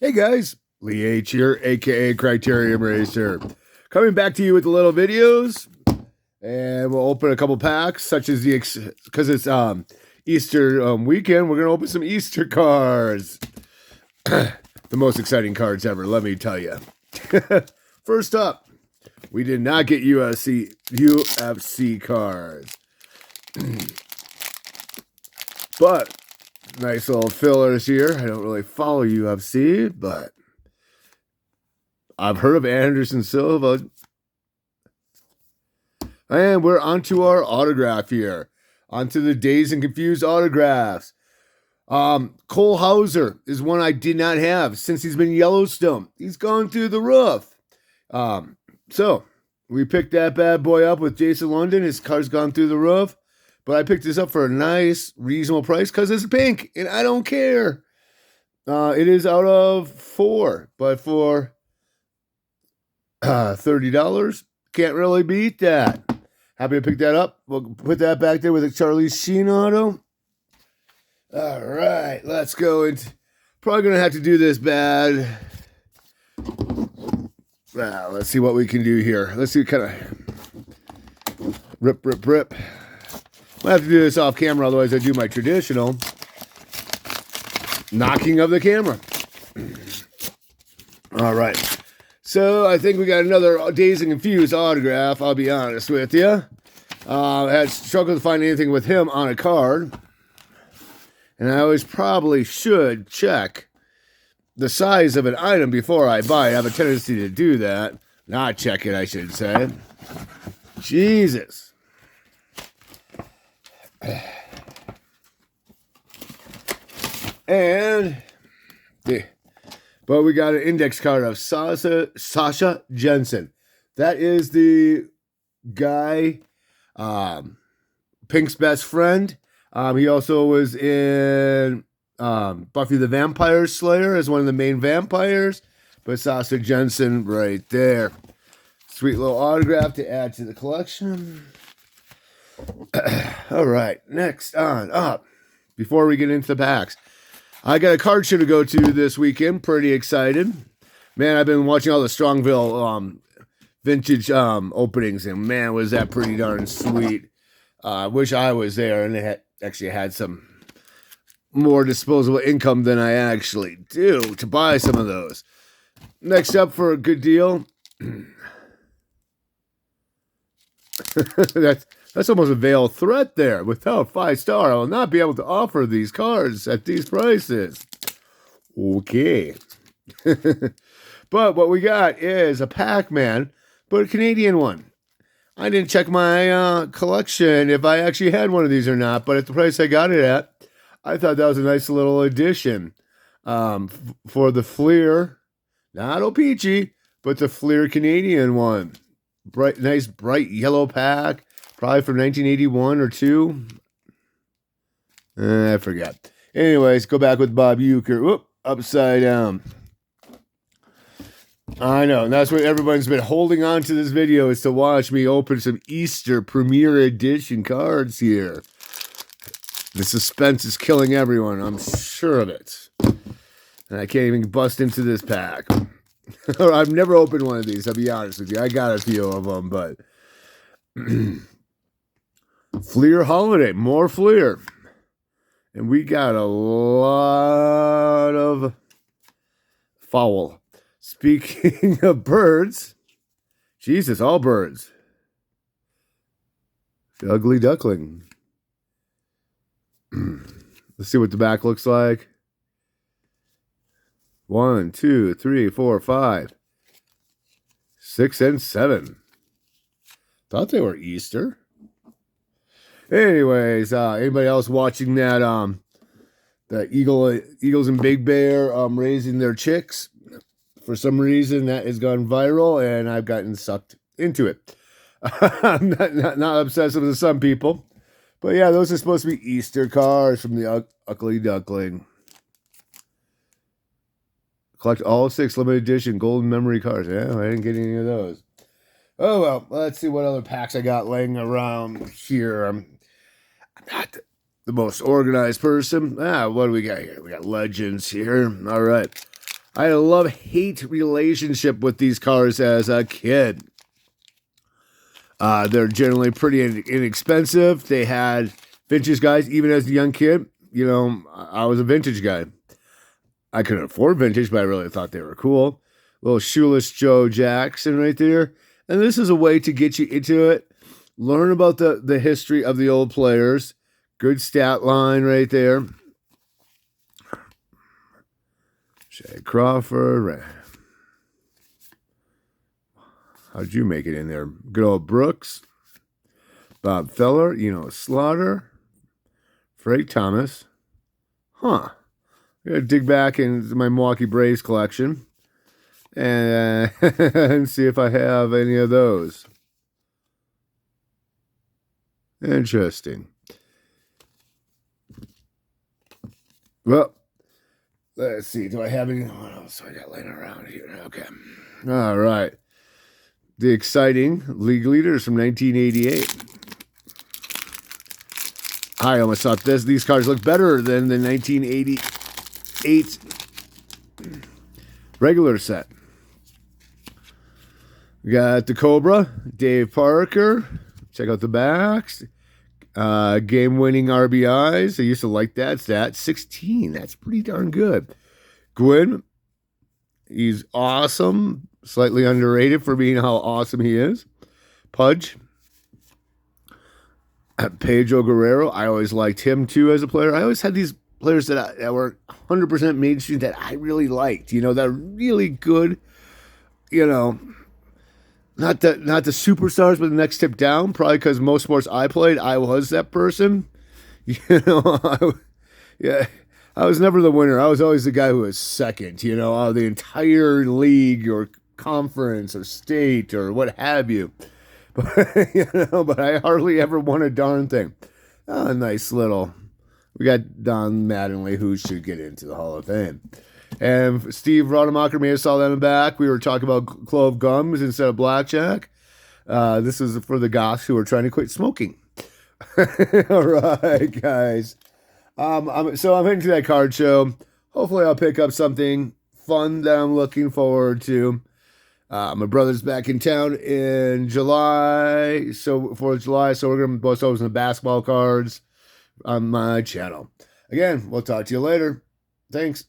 Hey guys, Lee H here, aka Criterion Racer, coming back to you with the little videos, and we'll open a couple packs, such as because it's Easter weekend. We're gonna open some Easter cards, the most exciting cards ever. Let me tell you. First up, we did not get UFC cards, but nice little fillers here. I don't really follow UFC, but I've heard of Anderson Silva. And we're onto our autograph here. Onto the Dazed and Confused autographs. Cole Hauser is one I did not have since he's been Yellowstone. He's gone through the roof. So we picked that bad boy up with Jason London. His car's gone through the roof. But I picked this up for a nice, reasonable price because it's pink, and I don't care. It is out of 4, but for $30, can't really beat that. Happy to pick that up. We'll put that back there with a Charlie Sheen auto. All right, let's go. Probably going to have to do this bad. Well, let's see what we can do here. Let's see, kind of rip. I have to do this off camera, otherwise I do my traditional knocking of the camera. All right. So I think we got another Dazed and Confused autograph, I'll be honest with you. I had struggled to find anything with him on a card. And I always probably should check the size of an item before I buy it. I have a tendency to do that. Not check it, I should say. Jesus. But we got an index card of Sasha Jensen. That is the guy, Pink's best friend. He also was in Buffy the Vampire Slayer as one of the main vampires. But Sasha Jensen right there. Sweet little autograph to add to the collection. All right, next on up. Before we get into the packs, I got a card show to go to this weekend. Pretty excited. Man, I've been watching all the Strongville vintage openings, and man, was that pretty darn sweet. I wish I was there and they actually had some more disposable income than I actually do to buy some of those. Next up for a good deal. That's almost a veiled threat there. Without 5-star, I will not be able to offer these cards at these prices. Okay. But what we got is a Pac-Man, but a Canadian one. I didn't check my collection if I actually had one of these or not, but at the price I got it at, I thought that was a nice little addition for the Fleer. Not O-Peachy, but the Fleer Canadian one. Nice bright yellow pack. Probably from 1981 or 2. I forgot. Anyways, go back with Bob Uecker. Whoop, upside down. I know. And that's what everyone's been holding on to this video, is to watch me open some Easter Premier Edition cards here. The suspense is killing everyone. I'm sure of it. And I can't even bust into this pack. I've never opened one of these, I'll be honest with you. I got a few of them, but... Fleer Holiday, more Fleer. And we got a lot of fowl. Speaking of birds, Jesus, all birds. The Ugly Duckling. Let's see what the back looks like. 1, 2, 3, 4, 5, 6, and 7. Thought they were Easter. Anyways, anybody else watching that Eagles and Big Bear raising their chicks? For some reason, that has gone viral, and I've gotten sucked into it. I'm not obsessive with some people, but yeah, those are supposed to be Easter cards from the Ugly Duckling. Collect all 6 limited edition golden memory cards. Yeah, I didn't get any of those. Oh well, let's see what other packs I got laying around here. I'm not the most organized person. What do we got here? We got Legends here. All right. I had a love-hate relationship with these cars as a kid. They're generally pretty inexpensive. They had vintage guys. Even as a young kid, you know, I was a vintage guy. I couldn't afford vintage, but I really thought they were cool. Little shoeless Joe Jackson right there. And this is a way to get you into it. Learn about the history of the old players. Good stat line right there. Shea Crawford. How'd you make it in there? Good old Brooks. Bob Feller. Slaughter. Frank Thomas. Huh. I'm going to dig back into my Milwaukee Braves collection and, and see if I have any of those. Interesting. Well, let's see. Do I have any? What else I got laying around here? Okay. All right. The exciting league leaders from 1988. I almost thought these cards look better than the 1988 regular set. We got the Cobra, Dave Parker. Check out the backs. Game-winning RBIs. I used to like that stat. 16. That's pretty darn good. Gwynn. He's awesome. Slightly underrated for being how awesome he is. Pudge. Pedro Guerrero. I always liked him too as a player. I always had these players that were 100% mainstream that I really liked. That are really good. Not the superstars, but the next step down. Probably because most sports I played, I was that person. I was never the winner. I was always the guy who was second. Out of the entire league or conference or state or what have you. But I hardly ever won a darn thing. Oh, nice little. We got Don Mattingly, who should get into the Hall of Fame. And Steve Rademacher may have saw that in the back. We were talking about clove gums instead of blackjack. This is for the goths who are trying to quit smoking. All right, guys. So I'm heading to that card show. Hopefully I'll pick up something fun that I'm looking forward to. My brother's back in town in July. So for July, so we're going to post those in the basketball cards on my channel. Again, we'll talk to you later. Thanks.